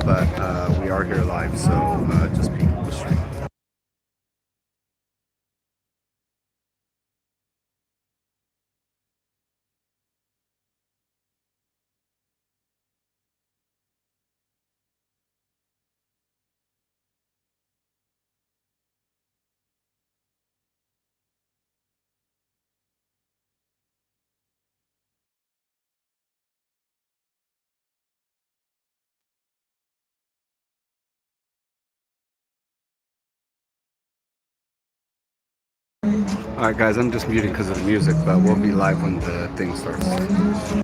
but we are here live, so just peek the stream. Alright guys, I'm just muting because of the music, but we'll be live when the thing starts.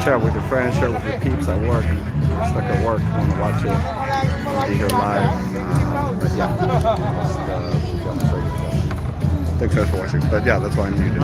share it with your friends, share it with your peeps at work. You're stuck at work, you want to watch it, you want to be here live. But yeah, thanks guys for watching. But yeah, that's why I'm muted.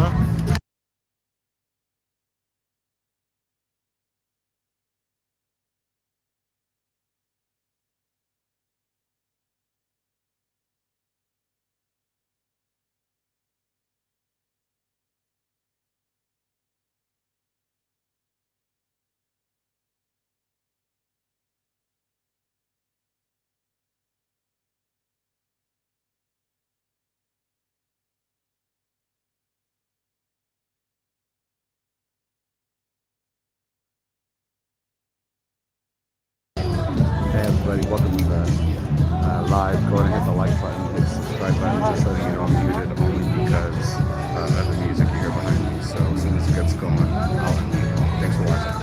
Hey everybody, welcome to the live. Go ahead and hit the like button, hit the subscribe button, just so you know I'm muted only because of the music you hear behind me. So as soon as it gets going, I'll unmute it. Thanks for watching.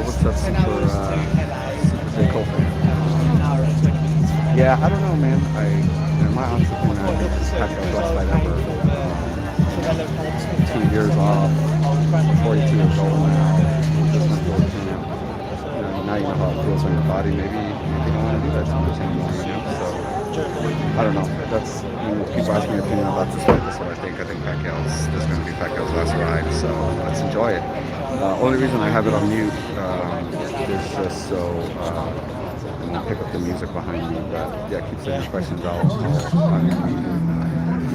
What's up, super J. Cole fan? Yeah, I don't know, man. In my honest opinion, I think this PACQUIAO best fight ever. 2 years off, 42 years old now. Just went to a camp. Now you know how it feels on your body. Maybe you don't want to do that too much anymore. So I don't know. That's people ask me opinion about this fight. That's what I think. I think this is going to be Pacquiao's last ride. So let's enjoy it. Only reason I have it on mute is just so I won't pick up the music behind me. But yeah, keep sending questions. I'll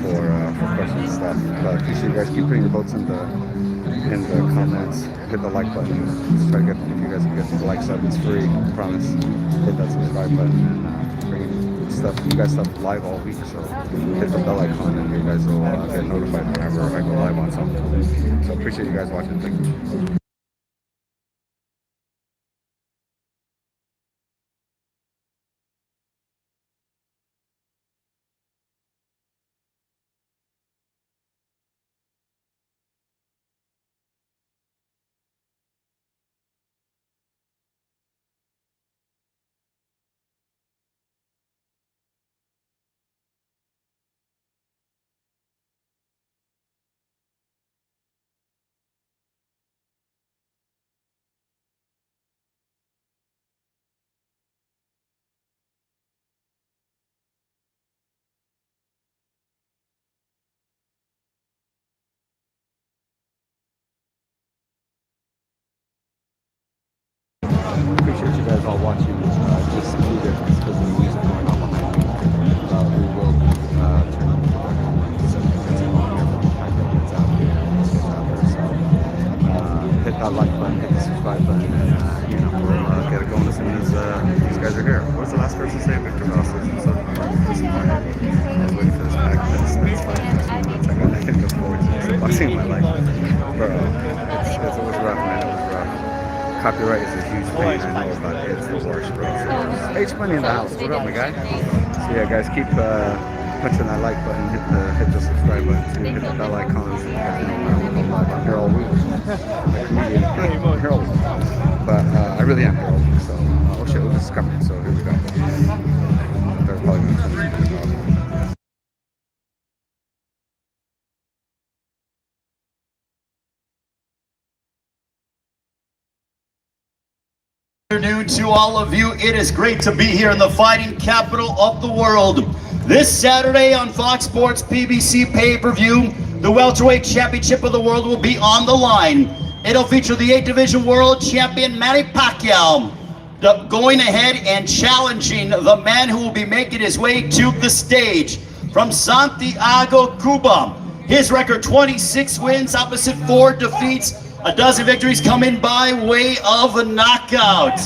for questions and stuff. But appreciate you guys. Keep putting your votes in the comments. Hit the like button. Just try to get, if you guys can get the likes up, it's free. I promise. Hit that subscribe button and bring you guys stuff live all week. So hit the bell icon and you guys will get notified whenever I go live on something. So appreciate you guys watching. Thank you. Appreciate you guys all watching. Just be there because of the music going on behind me. We will be turning the back on when it's out there. So hit that like button, hit the subscribe button, and we'll get it going as soon as these guys are here. What was the last person say? Victor Rosses. So I was waiting for this pack. That's fine. I got nothing to look forward to. It's boxing in my life, bro. It was rough, man. It was rough. Copyright is a huge thing. I know about it. It's the worst, bro. So, H Money in the house. What up, my guy? So yeah, guys, keep punching that like button, hit the subscribe button, too, hit the bell icon, so you guys know when I go live. I'm here all week. I'm a comedian. I'm here all week. But I really am here all week. So oh shit, this is coming. So here we go. They're probably going to come in. Good afternoon to all of you. It is great to be here in the fighting capital of the world. This Saturday on Fox Sports PBC pay-per-view, the welterweight championship of the world will be on the line. It'll feature the 8th division world champion Manny Pacquiao going ahead and challenging the man who will be making his way to the stage from Santiago, Cuba. His record 26 wins opposite 4 defeats. A dozen victories coming by way of a knockout.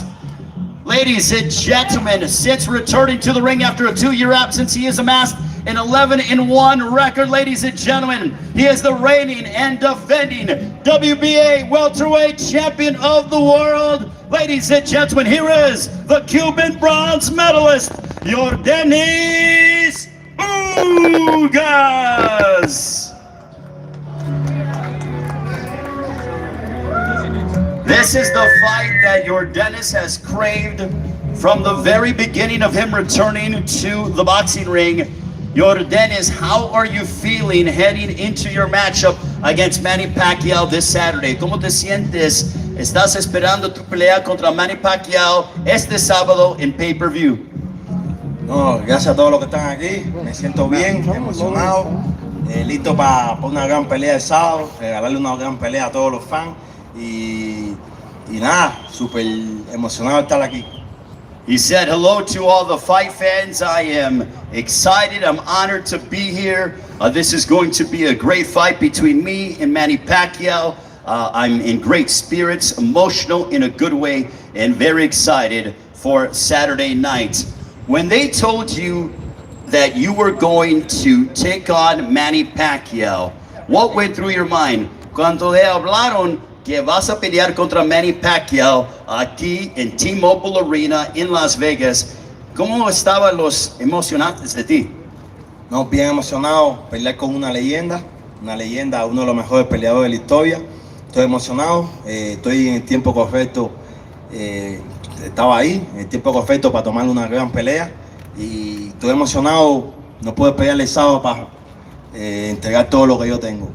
Ladies and gentlemen, since returning to the ring after a 2-year absence, he has amassed an 11-1 record. Ladies and gentlemen, he is the reigning and defending WBA welterweight champion of the world. Ladies and gentlemen, here is the Cuban bronze medalist, Yordenis UGAS. This is the fight that Yordenis has craved from the very beginning of him returning to the boxing ring. Yordenis, how are you feeling heading into your matchup against Manny Pacquiao this Saturday? ¿Cómo te sientes? ¿Estás esperando tu pelea contra Manny Pacquiao este sábado en pay-per-view? No, gracias a todos los que están aquí. Me siento bien, emocionado, listo para una gran pelea el sábado, regalarle una gran pelea a todos los fans. Y nada, súper emocionado de estar aquí. He said hello to all the fight fans. I am excited. I'm honored to be here. This is going to be a great fight between me and Manny Pacquiao. I'm in great spirits, emotional in a good way, and very excited for Saturday night. When they told you that you were going to take on Manny Pacquiao, what went through your mind? Cuando le hablaron que vas a pelear contra Manny Pacquiao aquí en T-Mobile Arena en Las Vegas, ¿cómo estaban los emocionantes de ti? No, bien emocionado, pelear con una leyenda, uno de los mejores peleadores de la historia. Estoy emocionado, estoy en el tiempo correcto, estaba ahí, en el tiempo correcto para tomar una gran pelea. Y estoy emocionado, no puedo pelearle el sábado para entregar todo lo que yo tengo.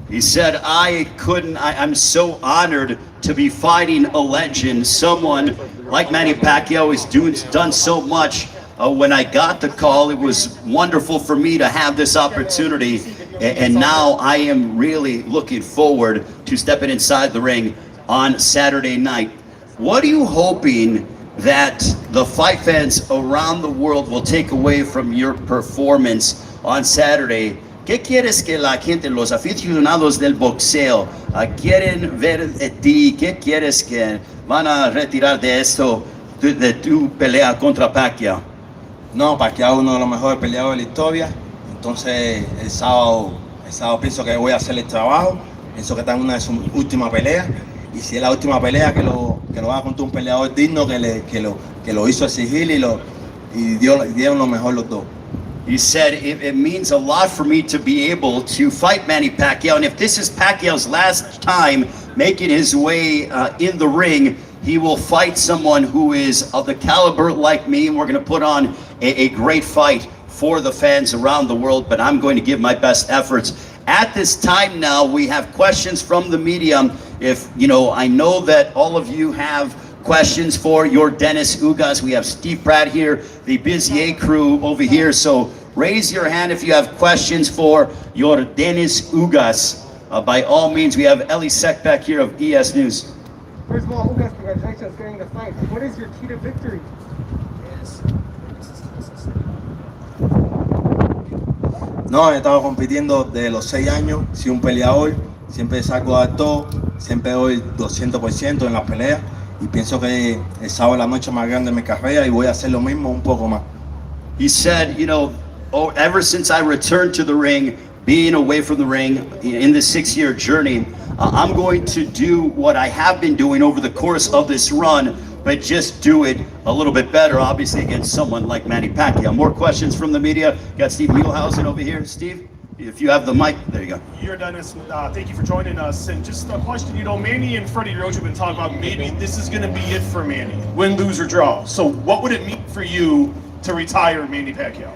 He said, I'm so honored to be fighting a legend, someone like Manny Pacquiao has done so much when I got the call. It was wonderful for me to have this opportunity, and now I am really looking forward to stepping inside the ring on Saturday night. What are you hoping that the fight fans around the world will take away from your performance on Saturday? ¿Qué quieres que la gente, los aficionados del boxeo, quieren ver de ti? ¿Qué quieres que van a retirar de esto, de tu pelea contra Pacquiao? No, Pacquiao es uno de los mejores peleadores de la historia. Entonces el sábado pienso que voy a hacer el trabajo. Pienso que está en una de sus últimas peleas. Y si es la última pelea, que lo haga contra un peleador digno que lo hizo exigir y dieron lo mejor los dos. He said, it means a lot for me to be able to fight Manny Pacquiao. And if this is Pacquiao's last time making his way in the ring, he will fight someone who is of the caliber like me. And we're going to put on a great fight for the fans around the world. But I'm going to give my best efforts. At this time now, we have questions from the media. If, I know that all of you have questions for your Dennis Ugas. We have Steve Pratt here, the Bizier crew over here. So raise your hand if you have questions for your Dennis Ugas. By all means, we have Ellie Sek back here of ES News. First of all, Ugas, congratulations on getting the fight. What is your key to victory? No, he estado compitiendo desde los 6 años, soy un peleador, siempre saco de todo, siempre doy 200% en las peleas y pienso que el sábado es la noche más grande de mi carrera y voy a hacer lo mismo, un poco más. He said, ever since I returned to the ring, being away from the ring in this 6-year journey, I'm going to do what I have been doing over the course of this run, but just do it a little bit better, obviously, against someone like Manny Pacquiao. More questions from the media. Got Steve Muehlhausen over here. Steve, if you have the mic, there you go. You're Dennis. Thank you for joining us. And just a question, Manny and Freddie Roach have been talking about maybe this is going to be it for Manny, win, lose, or draw. So what would it mean for you to retire Manny Pacquiao?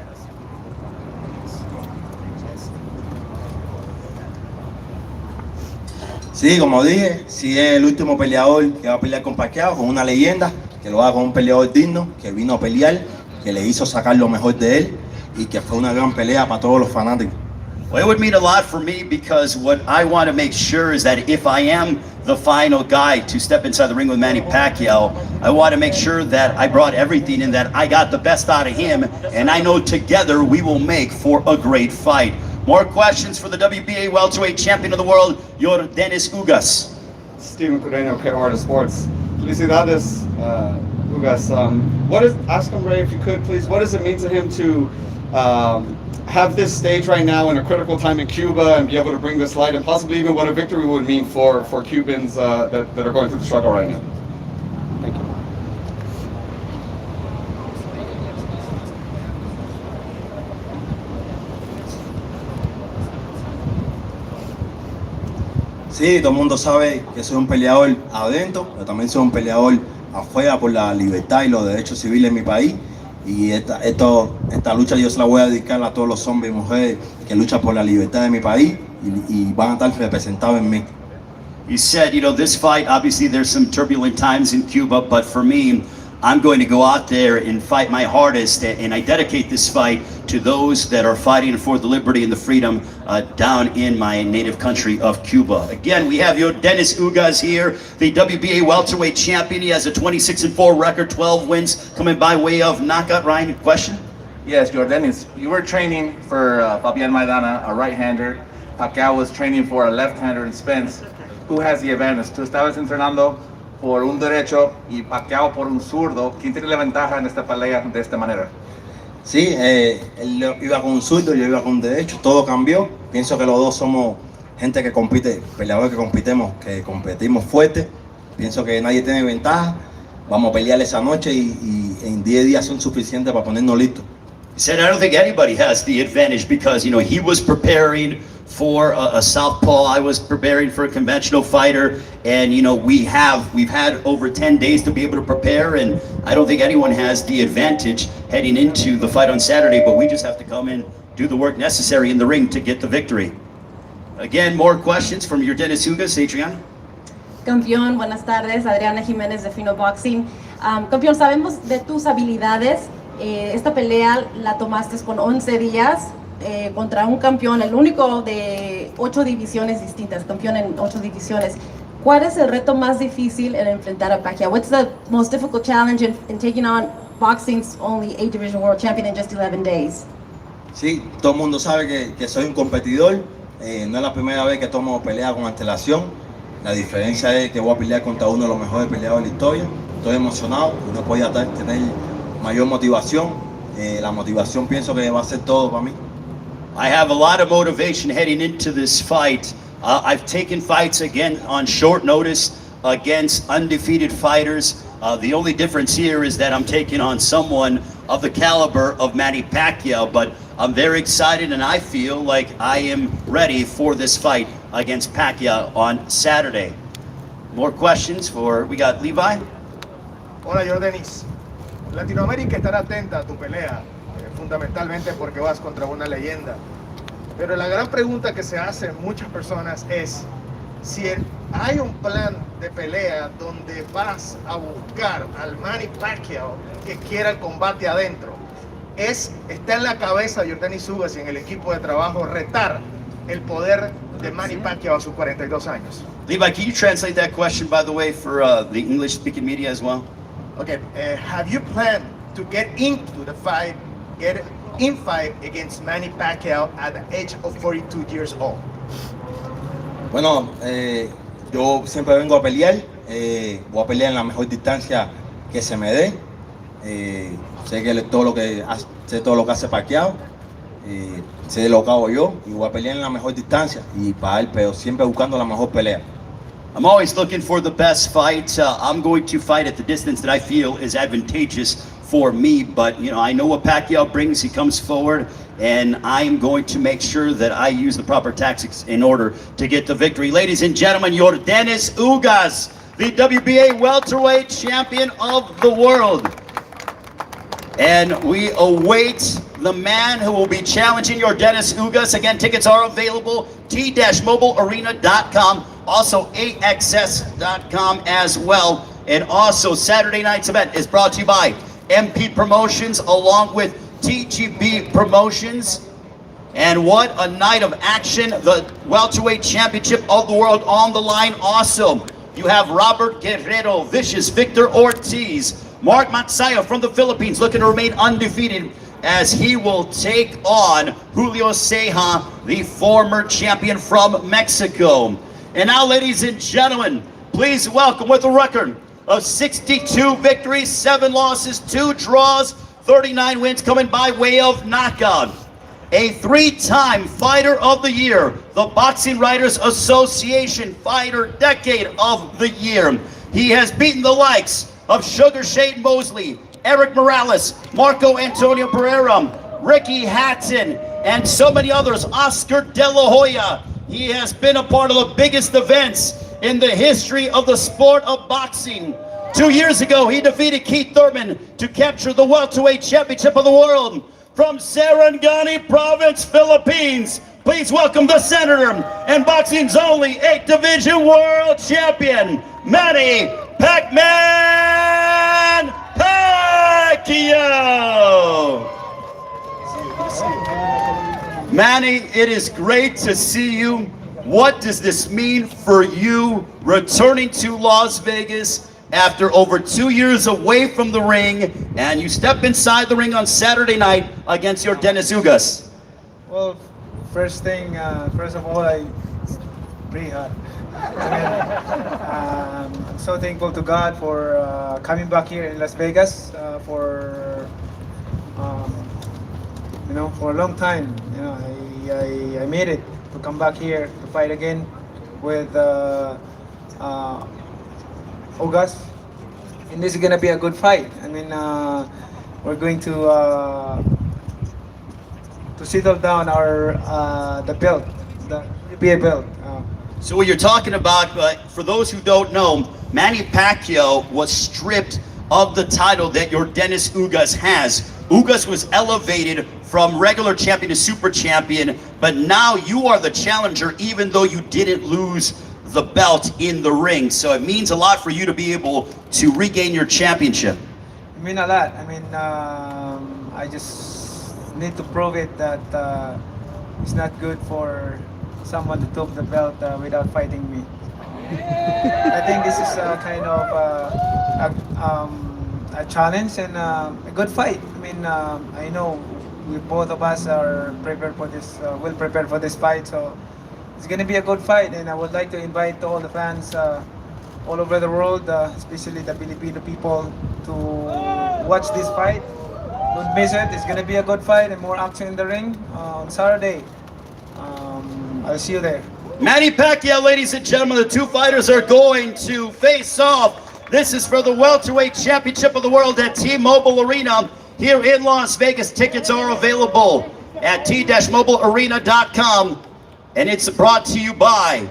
Sí, como dije, si es el último peleador que va a pelear con Pacquiao, con una leyenda, que lo haga con un peleador digno, que vino a pelear, que le hizo sacar lo mejor de él y que fue una gran pelea para todos los fanáticos. Well, it would mean a lot for me because what I want to make sure is that if I am the final guy to step inside the ring with Manny Pacquiao, I want to make sure that I brought everything and that I got the best out of him, and I know together we will make for a great fight. More questions for the WBA welterweight champion of the world, your Dennis Ugas. Steven Cordeño, KOR Sports. Felicidades, Ugas. Ask him, Ray, if you could, please, what does it mean to him to have this stage right now in a critical time in Cuba and be able to bring this light, and possibly even what a victory would mean for Cubans that are going through the struggle right now? Thank you. Sí, todo el mundo sabe que soy un peleador adentro, pero también soy un peleador afuera por la libertad y los derechos civiles en mi país. Y esta lucha yo se la voy a dedicar a todos los hombres y mujeres que luchan por la libertad de mi país y van a estar representados en mí. He said, this fight, obviously there's some turbulent times in Cuba, but for me, I'm going to go out there and fight my hardest, and I dedicate this fight to those that are fighting for the liberty and the freedom down in my native country of Cuba. Again, we have your Dennis Ugas here, the WBA welterweight champion. He has a 26-4 record, 12 wins, coming by way of knockout. Ryan, question? Yes, your Dennis, you were training for Fabian Maidana, a right-hander. Pacquiao was training for a left-hander in Spence. Who has the advantage? Tú estabas entrenando por un derecho y Pacquiao por un zurdo. ¿Quién tiene la ventaja en esta pelea de esta manera? Sí, él iba con un zurdo, yo iba con un derecho, todo cambió. Pienso que los dos somos gente que compite, peleadores que competimos fuerte. Pienso que nadie tiene ventaja. Vamos a pelear esa noche y en 10 días son suficientes para ponernos listos. He said, I don't think anybody has the advantage because, he was preparing for a southpaw. I was preparing for a conventional fighter, and we've had over 10 days to be able to prepare, and I don't think anyone has the advantage heading into the fight on Saturday, but we just have to come in, do the work necessary in the ring to get the victory. Again, more questions from your Dennis Ugas, Adriana. Campeón, buenas tardes, Adriana Jiménez de Fino Boxing. Campeón, sabemos de tus habilidades esta pelea la tomaste con 11 días contra un campeón, el único de 8 divisiones distintas, campeón en 8 divisiones. ¿Cuál es el reto más difícil en enfrentar a Pacquiao? What's the most difficult challenge in taking on boxing's only 8 division world champion in just 11 days? Sí, todo el mundo sabe que soy un competidor. No es la primera vez que tomo pelea con antelación. La diferencia es que voy a pelear contra uno de los mejores peleadores de la historia. Estoy emocionado y no podía tener mayor motivación. La motivación pienso que va a ser todo para mí. I have a lot of motivation heading into this fight. I've taken fights again on short notice against undefeated fighters. The only difference here is that I'm taking on someone of the caliber of Manny Pacquiao, but I'm very excited and I feel like I am ready for this fight against Pacquiao on Saturday. More questions we got Levi? Hola, Jordanis. Latinoamérica estará atenta a tu pelea, fundamentalmente porque vas contra una leyenda. Pero la gran pregunta que se hacen muchas personas es si hay un plan de pelea donde vas a buscar al Manny Pacquiao que quiera el combate adentro. Está en la cabeza de Jordanis UGAS y en el equipo de trabajo retar el poder de Manny Pacquiao a sus 42 años. Levi, can you translate that question, by the way, for the English-speaking media as well? Okay, have you planned to get into the fight, get in fight against Manny Pacquiao at the age of 42 years old? Bueno, yo siempre vengo a pelear. Voy a pelear en la mejor distancia que se me dé. Sé todo lo que hace Pacquiao. Sé lo que hago yo y voy a pelear en la mejor distancia y para él, pero siempre buscando la mejor pelea. I'm always looking for the best fight. I'm going to fight at the distance that I feel is advantageous for me, but I know what Pacquiao brings. He comes forward, and I'm going to make sure that I use the proper tactics in order to get the victory. Ladies and gentlemen, Yordenis Ugas, the WBA welterweight champion of the world. And we await the man who will be challenging Yordenis Ugas. Again, tickets are available, t-mobilearena.com, also axs.com as well. And also, Saturday night's event is brought to you by MP Promotions along with TGB Promotions. And what a night of action. The welterweight championship of the world on the line also. You have Robert Guerrero, Vicious Victor Ortiz, Mark Matsaya from the Philippines looking to remain undefeated as he will take on Julio Ceja, the former champion from Mexico. And now, ladies and gentlemen, please welcome with a record of 62 victories, 7 losses, 2 draws, 39 wins coming by way of knockout. A 3-time Fighter of the Year, the Boxing Writers Association Fighter Decade of the Year. He has beaten the likes of Sugar Shane Mosley, Eric Morales, Marco Antonio Pereira, Ricky Hatton, and so many others, Oscar De La Hoya. He has been a part of the biggest events in the history of the sport of boxing. 2 years ago, he defeated Keith Thurman to capture the welterweight championship of the world. From Sarangani Province, Philippines, please welcome the senator and boxing's only 8th division world champion, Manny Pac-Man Pacquiao. Manny, it is great to see you. What does this mean for you returning to Las Vegas after over 2 years away from the ring, and you step inside the ring on Saturday night against Yordenis Ugas? Well, first of all, it's pretty hard. I'm so thankful to God for coming back here in Las Vegas for a long time. I made it to come back here to fight again with Ugas, and this is gonna be a good fight. I mean, we're going to settle down the belt, the WBA belt. So what you're talking about, for those who don't know, Manny Pacquiao was stripped of the title that Yordenis Ugas has. Ugas was elevated from regular champion to super champion, but now you are the challenger even though you didn't lose the belt in the ring. So it means a lot for you to be able to regain your championship. mean a lot. I mean, I just need to prove it that it's not good for someone to took the belt without fighting me. I think this is a kind of a challenge and a good fight. I mean, I know we both of us are prepared for this. Will prepare for this fight, so it's gonna be a good fight. And I would like to invite all the fans all over the world, especially the Filipino people, to watch this fight. Don't miss it. It's gonna be a good fight and more action in the ring on Saturday. I'll see you there. Manny Pacquiao, ladies and gentlemen, the two fighters are going to face off. This is for the welterweight championship of the world at T-Mobile Arena here in Las Vegas. Tickets are available at t-mobilearena.com, and it's brought to you by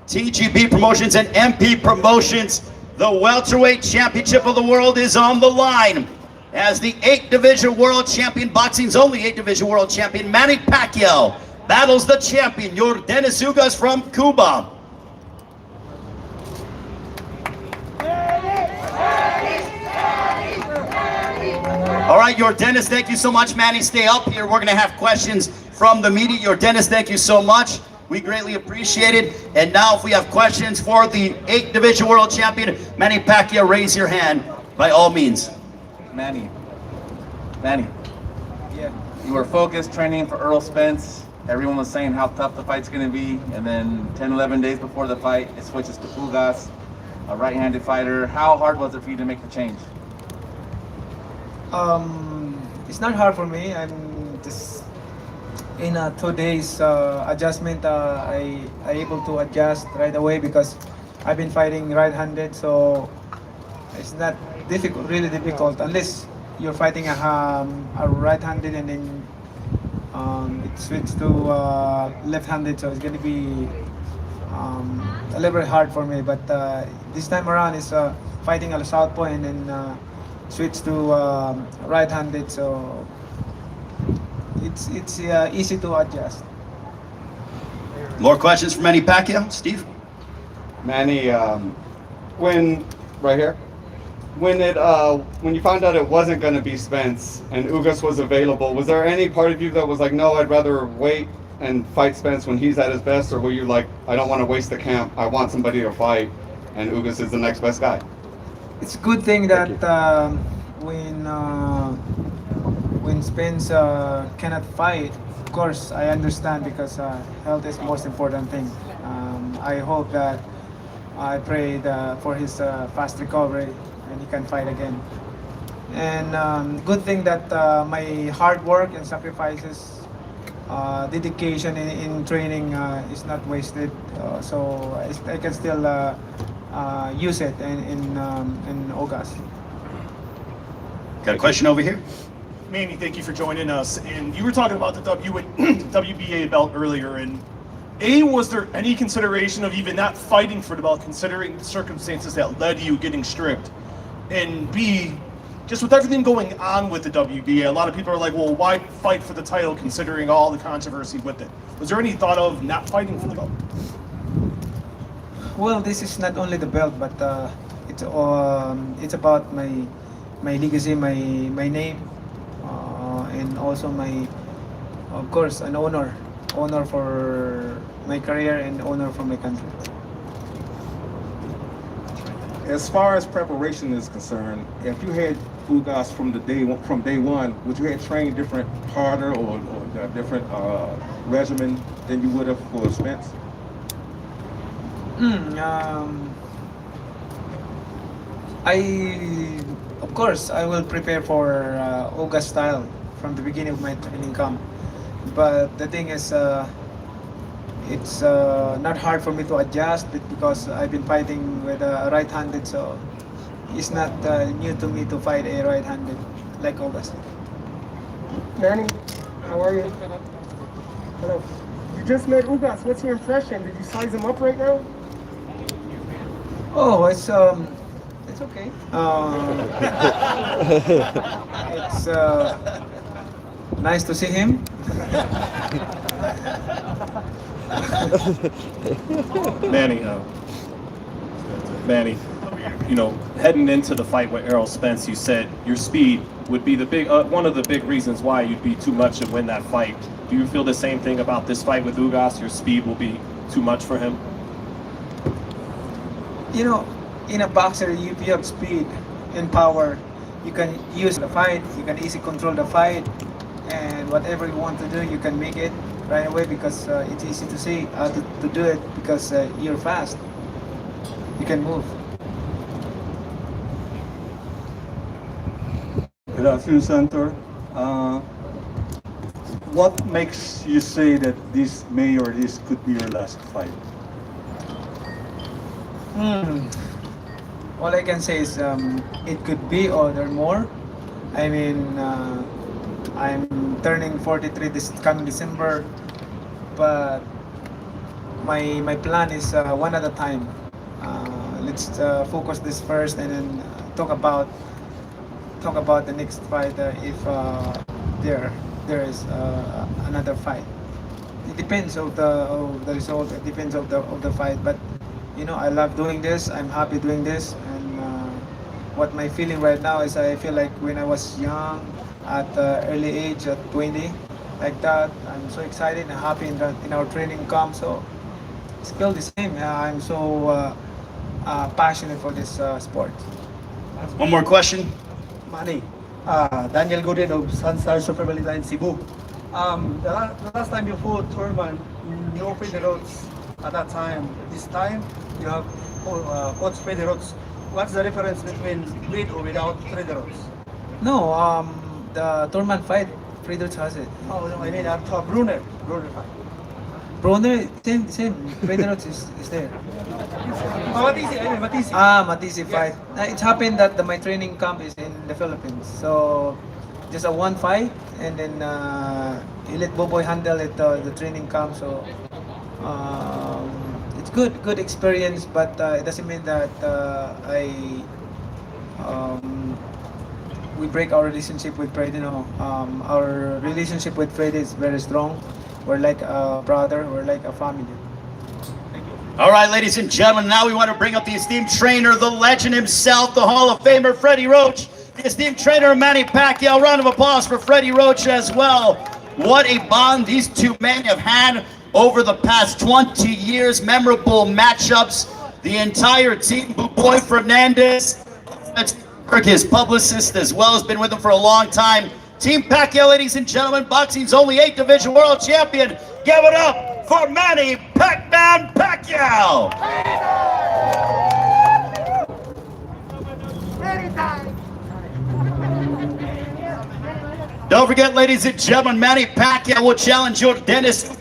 TGB Promotions and MP Promotions. The welterweight championship of the world is on the line as the 8-division world champion, boxing's only 8-division world champion, Manny Pacquiao, battles the champion, Yordenis Ugas from Cuba. All right, Yordenis, thank you so much. Manny, stay up here. We're going to have questions from the media. Yordenis, thank you so much. We greatly appreciate it. And now if we have questions for the 8-division world champion, Manny Pacquiao, raise your hand by all means. Manny, Yeah. you were focused training for Earl Spence. Everyone was saying how tough the fight's going to be, and then 10, 11 days before the fight, it switches to UGAS, a right-handed fighter. How hard was it for you to make the change? It's not hard for me. I'm just in 2 days adjustment. I able to adjust right away because I've been fighting right-handed, so it's not difficult, really difficult, unless you're fighting a right-handed and then it switched to left-handed, so it's going to be a little bit hard for me. But this time around is fighting a southpaw and then switch to right-handed, so it's easy to adjust. More questions for Manny Pacquiao? Steve? Manny, when right here, when you found out it wasn't going to be Spence and Ugas was available, was there any part of you that was like, no, I'd rather wait and fight Spence when he's at his best, or were you like, I don't want to waste the camp, I want somebody to fight, and Ugas is the next best guy? It's a good thing that when Spence cannot fight, of course I understand, because health is the most important thing. I hope that I prayed for his fast recovery and he can fight again. And good thing that my hard work and sacrifices, dedication in training is not wasted. So I can still use it in August. Got a question over here? Manny, thank you for joining us. And you were talking about the WBA belt earlier. And A, was there any consideration of even not fighting for the belt, considering the circumstances that led to you getting stripped? And B, just with everything going on with the WBA, a lot of people are like, well, why fight for the title considering all the controversy with it? Was there any thought of not fighting for the belt? Well, this is not only the belt, but it's about my legacy, my name, and also of course, an honor for my career and honor for my country. As far as preparation is concerned, if you had Ugas from day one, would you have trained harder or a different regimen than you would have for Spence? Of course, I will prepare for Ugas style from the beginning of my training camp. But the thing is, it's not hard for me to adjust because I've been fighting with a right-handed, so it's not new to me to fight a right-handed like Ugas. Manny, how are you? Hello. You just met Ugas. What's your impression? Did you size him up right now? Oh, it's okay. It's nice to see him. Manny, you know, heading into the fight with Errol Spence, you said your speed would be the big one of the big reasons why you'd be too much and win that fight. Do you feel the same thing about this fight with UGAS? Your speed will be too much for him? You know, in a boxer, you have speed and power. You can use the fight. You can easily control the fight, and whatever you want to do, you can make it right away because it's easy to see to do it because you're fast. You can move. Good afternoon, Senator. What makes you say that this may or this could be your last fight? All I can say is it could be or there more. I mean, I'm turning 43 this coming December, but my plan is one at a time. Let's focus this first and then talk about the next fight if there is another fight. It depends of the result. It depends of the fight. But you know, I love doing this. I'm happy doing this. And what my feeling right now is I feel like when I was young, at early age, at 20, like that. I'm so excited and happy in our training camp. So it's still the same. I'm so passionate for this sport. One more question. Manny, Daniel Godin of Sunstar Super Balita in Cebu. The last time you fought Thurman, no Federots at that time. This time, you have coach Federots. What's the difference between with or without Federots? No, the tournament fight, Friedrich has it. Oh, no, I mean, I'm talking Brunner fight. Brunner, same. Friedrich is there. Matisi. Matisi fight. It happened that my training camp is in the Philippines. So just a one fight and then he let Boboy handle it the training camp. So it's good experience, but it doesn't mean that we break our relationship with Fred. You know, our relationship with Fred is very strong. We're like a brother. We're like a family. All right, ladies and gentlemen, now we want to bring up the esteemed trainer, the legend himself, the Hall of Famer, Freddie Roach, the esteemed trainer, Manny Pacquiao. Round of applause for Freddie Roach as well. What a bond these two men have had over the past 20 years. Memorable matchups. The entire team, Boy Fernandez, his publicist as well, has been with him for a long time. Team Pacquiao, ladies and gentlemen, boxing's only 8th division world champion. Give it up for Manny Pac-Man Pacquiao. Don't forget, ladies and gentlemen, Manny Pacquiao will challenge your Dennis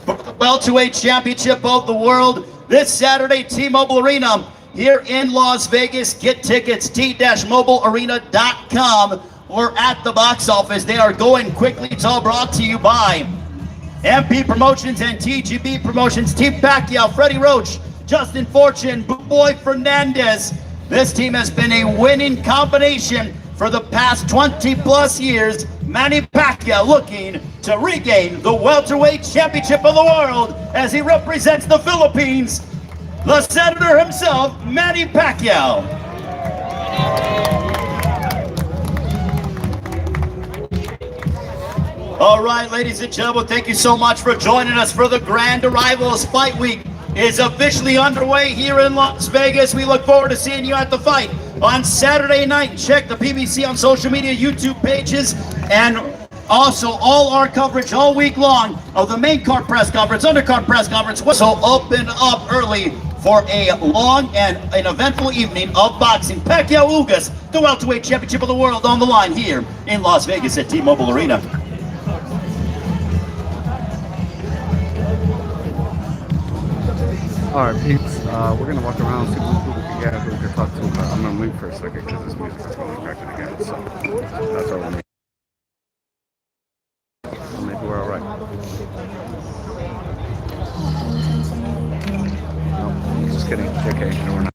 for the welterweight championship of the world this Saturday, T-Mobile Arena here in Las Vegas. Get tickets, t-mobilearena.com or at the box office. They are going quickly. It's all brought to you by MP Promotions and TGB Promotions. Team Pacquiao, Freddie Roach, Justin Fortune, Boy Fernandez. This team has been a winning combination for the past 20 plus years. Manny Pacquiao looking to regain the welterweight championship of the world as he represents the Philippines. The senator himself, Manny Pacquiao. All right, ladies and gentlemen, thank you so much for joining us for the grand arrivals. Fight week is officially underway here in Las Vegas. We look forward to seeing you at the fight on Saturday night. Check the PBC on social media, YouTube pages, and also all our coverage all week long of the main card press conference, undercard press conference. So open up early for a long and an eventful evening of boxing. Pacquiao Ugas, the welterweight championship of the world, on the line here in Las Vegas at T-Mobile Arena. All right, peeps. We're gonna walk around, see who we can get, who we can talk to. But I'm gonna leave for a second because this music is going cracking again. So that's all I need. Maybe we're all right. Nope, just kidding. JK, no, we're not.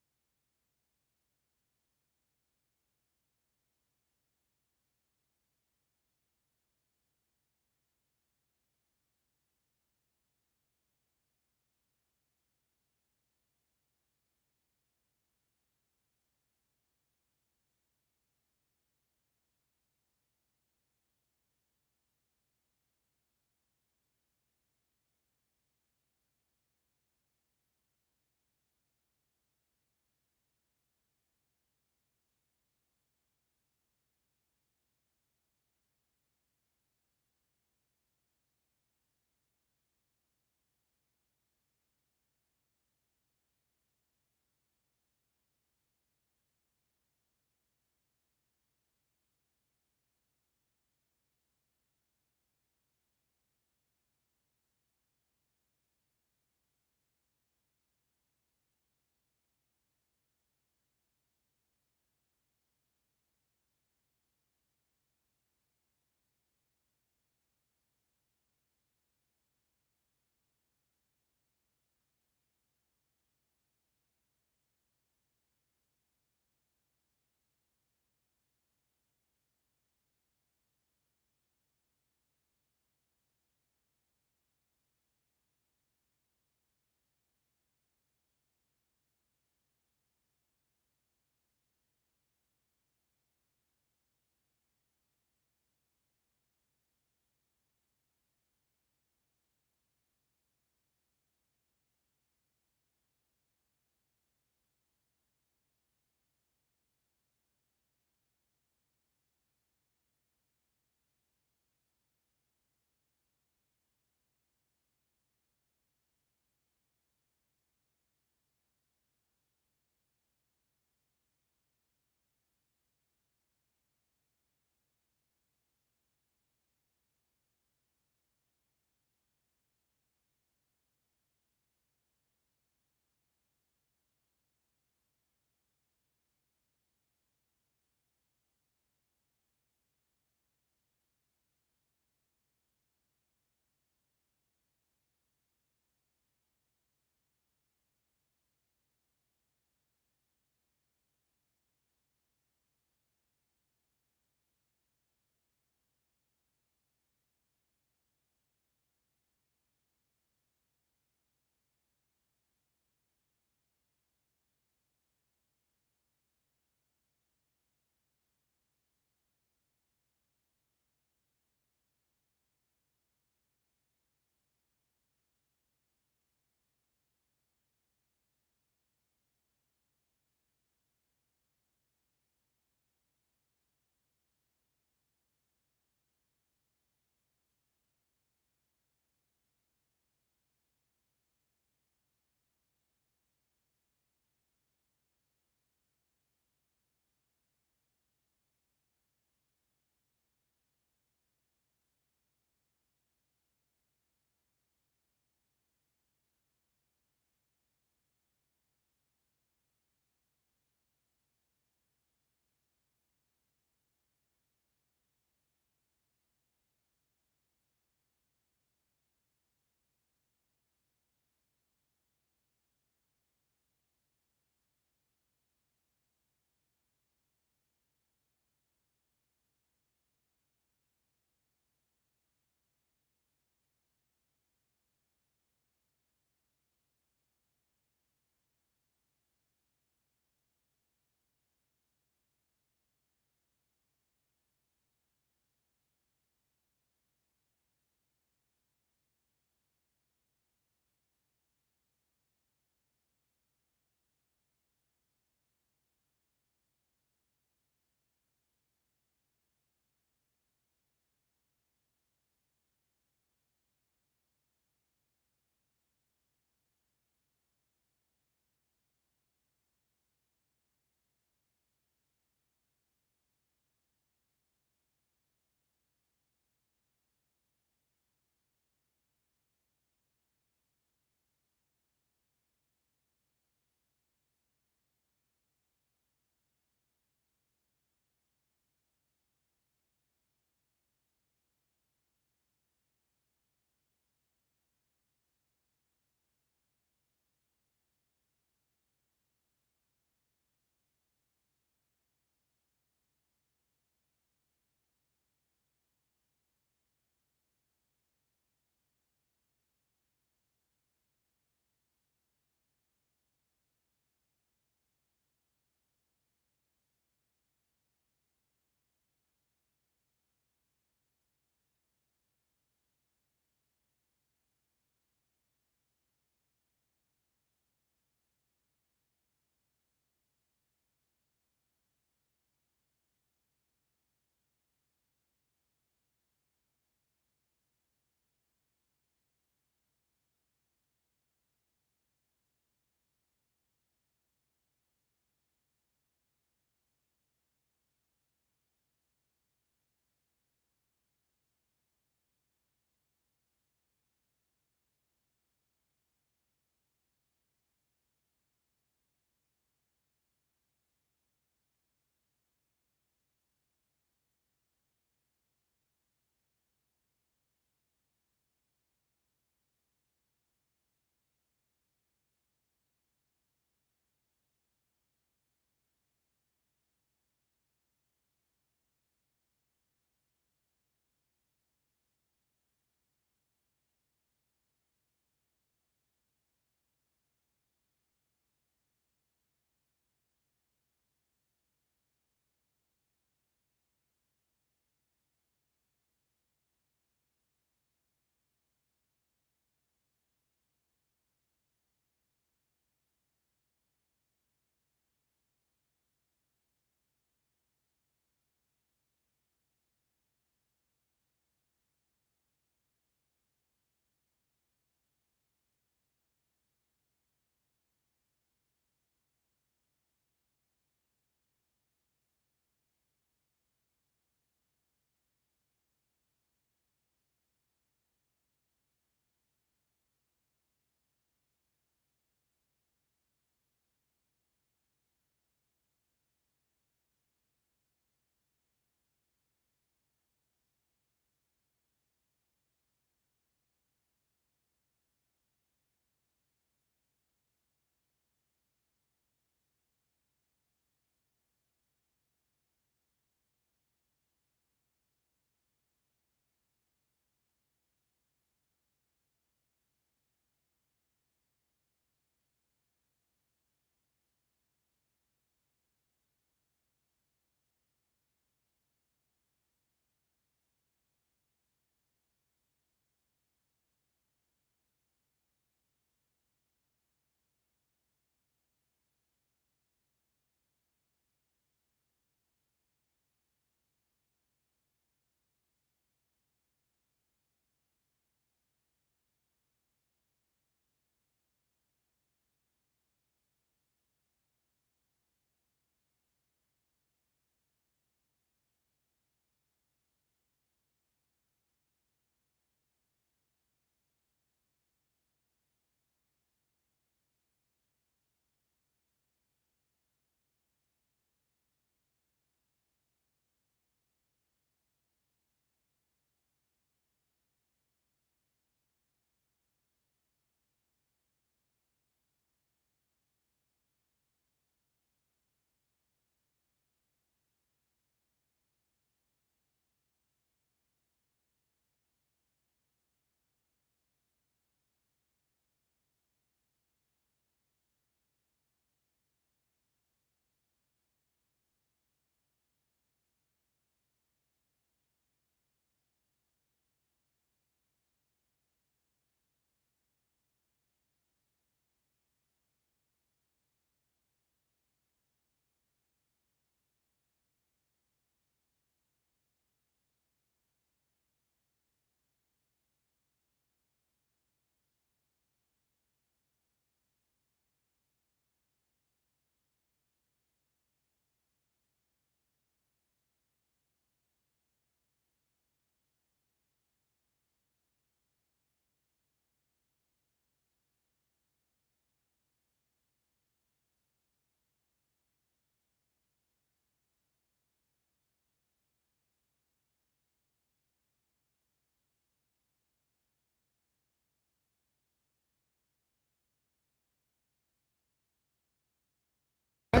Yeah,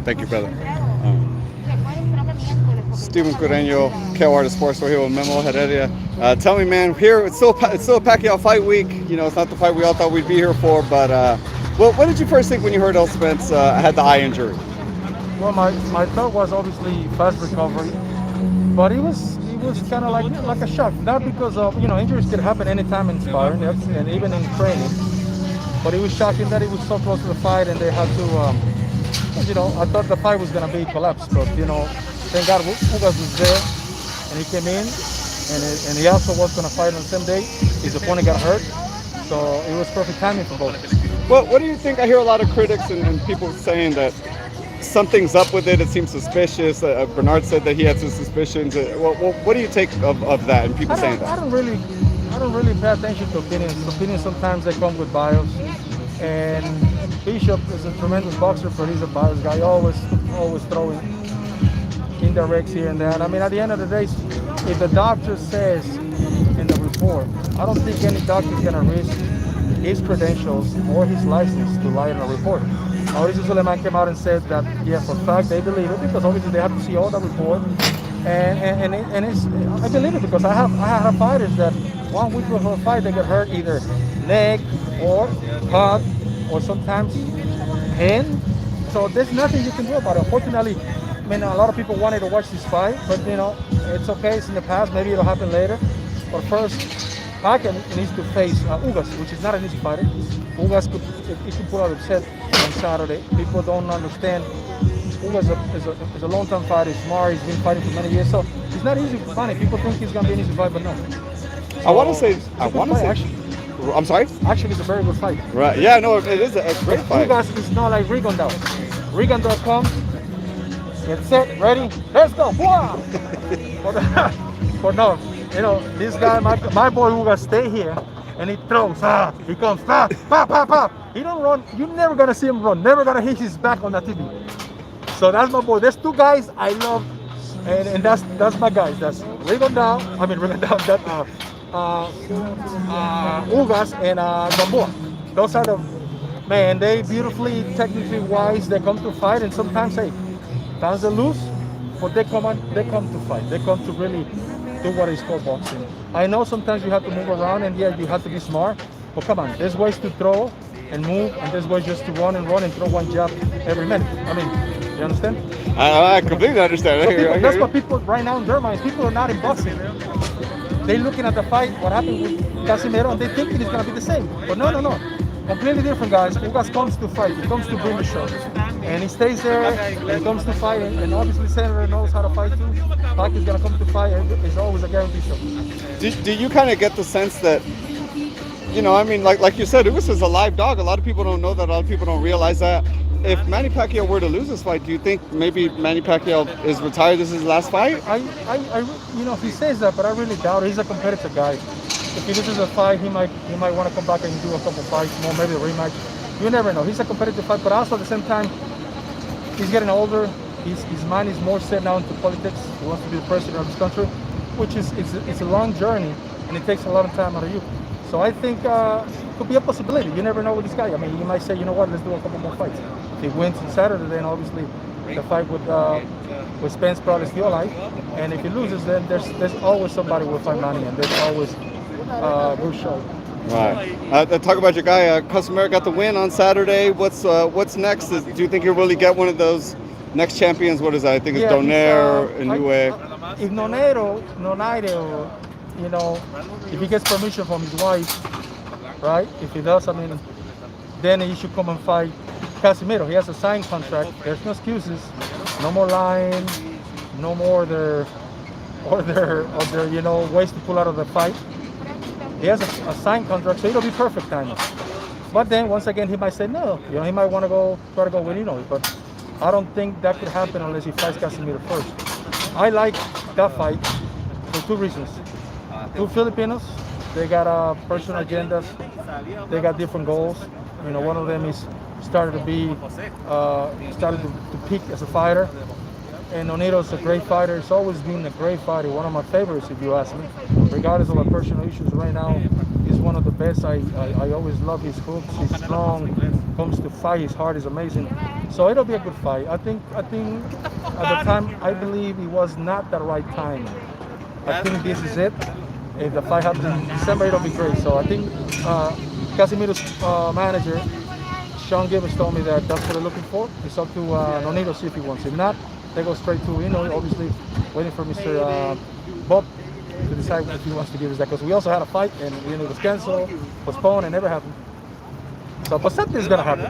thank you, brother. Steven Cureño, KOR Sports, we're here with Memo Heredia. Tell me, man, here it's still a Pacquiao fight week. You know, it's not the fight we all thought we'd be here for, but what did you first think when you heard El Spence had the eye injury? Well, my thought was obviously fast recovery, but it was kind of like a shock. Not because of, you know, injuries could happen anytime in sparring and even in training, but it was shocking that it was so close to the fight and they had to, you know, I thought the fight was going to be collapsed, but, you know, thank God Ugas was there and he came in and he also was going to fight on the same day. His opponent got hurt, so it was perfect timing for both. Well, what do you think? I hear a lot of critics and people saying that something's up with it. It seems suspicious. Bernard said that he had some suspicions. What do you take of that and people saying that? I don't really pay attention to opinions. Opinions sometimes they come with bias. And Bishop is a tremendous boxer, but he's a bias guy. Always throwing indirects here and there. I mean, at the end of the day, if the doctor says in the report, I don't think any doctor is going to risk his credentials or his license to lie in a report. Mauricio Suleiman came out and said that, yes, for fact, they believe it because obviously they have to see all the report. And I believe it because I have fighters that 1 week before a fight they get hurt either leg or heart or sometimes hand. So there's nothing you can do about it. Unfortunately, I mean, a lot of people wanted to watch this fight, but you know, it's okay. It's in the past. Maybe it'll happen later. But first, PACQUIAO needs to face UGAS, which is not an easy fighter. UGAS could pull out upset on Saturday. People don't understand. UGAS is a long-time fighter. He's smart. He's been fighting for many years, so it's not easy to fight. People think it's gonna be an easy fight, but no. So, I want to say. Actually, I'm sorry? Actually, it's a very good fight. Right. Yeah, no, it is a great fight. UGAS is not like Rigondeaux. Rigondeaux comes, gets set, ready, let's go. But no, you know, this guy, my boy UGAS stay here and he throws, he comes, pop. He don't run, you're never gonna see him run, never gonna hit his back on the TV. So that's my boy. There's two guys I love, and that's my guys. That's Rigondeaux, UGAS and Gamboa. Those are the, man, they beautifully, technically wise, they come to fight, and sometimes, hey, sometimes they lose, but they come to fight. They come to really do what is called boxing. I know sometimes you have to move around, and yeah, you have to be smart, but come on, there's ways to throw and move, and there's ways just to run and throw one jab every minute. I mean, you understand? I completely understand. That's what people, right now in their minds, people are not in boxing. They're looking at the fight, what happened with Casimiro, and they think it's going to be the same. But no. Completely different, guys. UGAS comes to fight. He comes to bring the show. And he stays there, and he comes to fight. And obviously, Senator knows how to fight too. PAC is going to come to fight. It's always a guarantee show. Do you kind of get the sense that, you know, I mean, like you said, UGAS is a live dog. A lot of people don't know that. A lot of people don't realize that. If Manny Pacquiao were to lose this fight, do you think maybe Manny Pacquiao is retired? This is his last fight? You know, he says that, but I really doubt it. He's a competitive guy. If he loses a fight, he might want to come back and do a couple fights more, maybe a rematch. You never know. He's a competitive fight, but also at the same time, he's getting older. His mind is more set now into politics. He wants to be the president of this country, which is it's a long journey, and it takes a lot of time out of you. So I think it could be a possibility. You never know with this guy. I mean, you might say, you know what, let's do a couple more fights. If he wins on Saturday, then obviously the fight with Spence probably still alive. And if he loses, then there's always somebody will fight Manny, and there's always Bruce Shaw. Right. Talk about your guy. Casimiro got the win on Saturday. What's next? Do you think he'll really get one of those next champions? What is that? I think it's Donaire, Inoue. If Nonairo, you know, if he gets permission from his wife, right? If he does, I mean, then he should come and fight Casimiro. He has a signed contract. There's no excuses. No more lying. No more other you know, ways to pull out of the fight. He has a signed contract, so it'll be perfect timing. But then once again, he might say no. You know, he might want to try to go win Inoue, but I don't think that could happen unless he fights Casimiro first. I like that fight for two reasons. Two Filipinos, they got personal agendas, they got different goals. You know, one of them is started to peak as a fighter. And Oneiro's a great fighter. He's always been a great fighter, one of my favorites if you ask me. Regardless of our personal issues right now, he's he's one of the best. I always love his hooks. He's strong. Comes to fight, his heart is amazing. So it'll be a good fight. I think at the time, I believe it was not the right time. I think this is it. If the fight happens in December, it'll be great. So I think Casimiro's manager, Sean Gibbons, told me that that's what they're looking for. It's up to Nonito to see if he wants. If not, they go straight to, obviously waiting for Mr. Bob to decide if he wants to give us that. Because we also had a fight and it was canceled, postponed, and never happened. So, but something's gonna happen.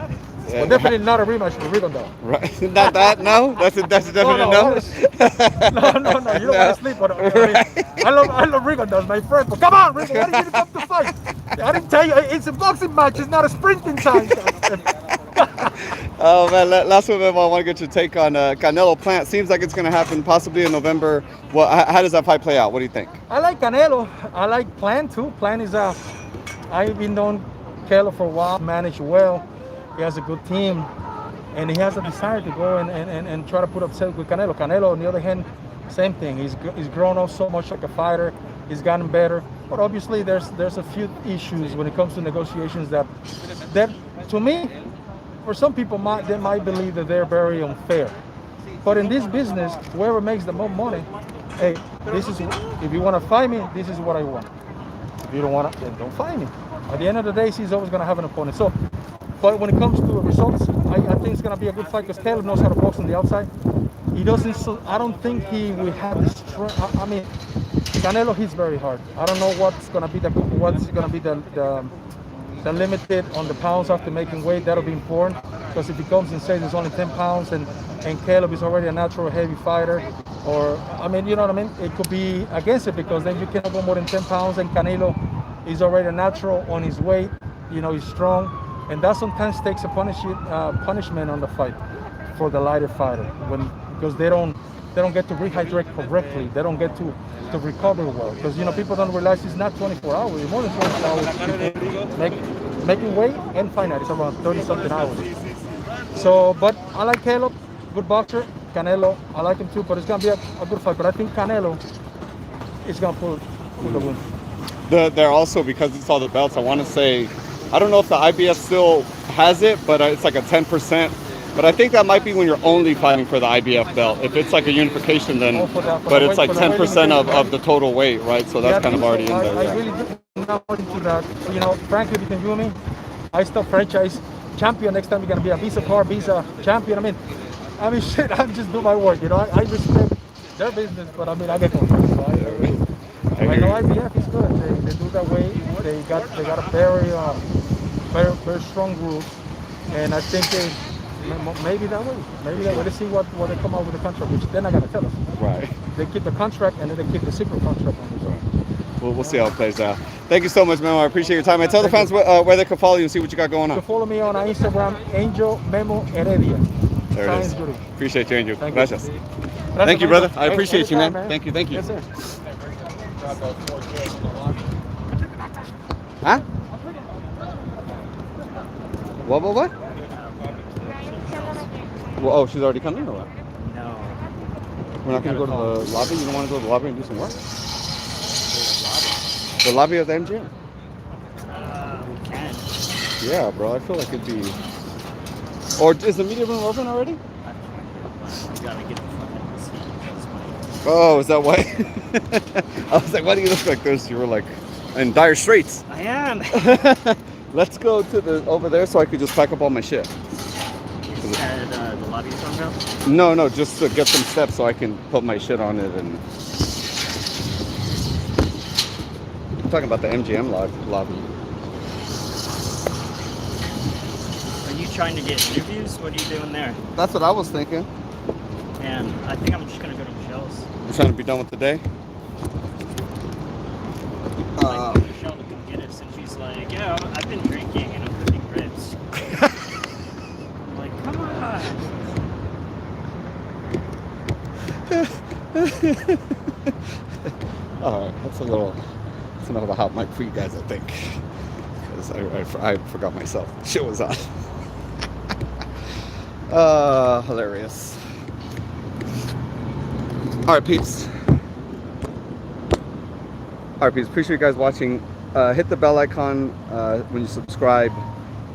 Yeah. But definitely not a rematch for Rigondeaux. Right? Not that? No? That's a definite no? No, you don't want to sleep on it. Right. I love Rigondeaux, my friend. But come on, Rigondeaux, why did you come to fight? I didn't tell you, it's a boxing match, it's not a sprinting time. Oh man, last one, man, I want to get your take on Canelo Plant. Seems like it's going to happen possibly in November. Well, how does that fight play out? What do you think? I like Canelo. I like Plant too. Plant is I've been known Canelo for a while, managed well. He has a good team, and he has a desire to go and try to put upset with Canelo. Canelo, on the other hand, same thing. He's grown up so much like a fighter. He's gotten better, but obviously there's a few issues when it comes to negotiations that to me, for some people they might believe that they're very unfair. But in this business, whoever makes the most money, hey, this is, if you want to fight me, this is what I want. If you don't want to, then don't fight me. At the end of the day, he's always going to have an opponent. So, but when it comes to results, I think it's going to be a good fight because Caleb knows how to box on the outside. He doesn't. So I don't think he will have the strength. I mean, Canelo hits very hard. I don't know what's going to be the limited on the pounds after making weight. That'll be important because if he comes and says it's only 10 pounds and Caleb is already a natural heavy fighter, or I mean, you know what I mean? It could be against it because then you cannot go more than 10 pounds and Canelo is already a natural on his weight. He's strong. And that sometimes takes a punishment on the fight for the lighter fighter because they don't get to rehydrate correctly. They don't get to recover well because people don't realize it's not 24 hours. It's more than 24 hours making weight and fight night. It's around 30-something hours. So, but I like Caleb, good boxer. Canelo, I like him too, but it's gonna be a good fight. But I think Canelo is gonna pull the win. They're also, because it's all the belts, I want to say, I don't know if the IBF still has it, but it's like a 10%. But I think that might be when you're only fighting for the IBF belt. If it's like a unification, then, but it's like 10% of the total weight, right? So that's kind of already in there. I really do not into that. Frankly, between you and me, I still franchise champion. Next time you're gonna be a Visa card, Visa champion. I mean, shit. I just do my work. I respect their business, but I get one. So I know IBF is good. They do that way. They got a very strong group, and I think maybe that way. Let's see what they come out with the contract, which they're not gonna tell us. Right. They keep the contract and then they keep the secret contract on themselves. Well, we'll see how it plays out. Thank you so much, Memo. I appreciate your time. I tell the fans where they can follow you and see what you got going on. You can follow me on Instagram, Angel Memo Heredia. There it is. Appreciate you, Angel. Gracias. You. Thank you, brother. I appreciate you, man. Thank you. Yes, sir. Huh? What? Well, oh, she's already coming or what? No. We're not going to go to the lobby? You don't want to go to the lobby and do some work? The lobby of the MGM? We can. Yeah, bro. I feel like it'd be... Or is the media room open already? We gotta get the fucking seat. Oh, is that why? I was like, why do you look like this? You were like in dire straits. I am. Let's go to over there so I could just pack up all my shit. At the lobby you're talking about? No, just to get some steps so I can put my shit on it. And I'm talking about the MGM lobby. Are you trying to get interviews? What are you doing there? That's what I was thinking. And I think I'm just gonna go to Michelle's. You're trying to be done with the day? Michelle to come get us, and she's like, "Yeah, I've been drinking and I'm cooking ribs." I'm like, come on. Alright, that's another hot mic for you guys, I think. Because I forgot myself. Shit was on. Hilarious. Alright, peeps. Appreciate you guys watching hit the bell icon when you subscribe,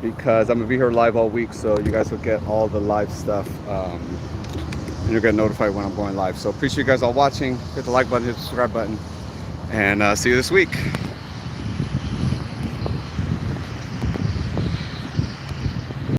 because I'm gonna be here live all week, so you guys will get all the live stuff. And you'll get notified when I'm going live. So appreciate you guys all watching. Hit the like button, hit the subscribe button, and see you this week.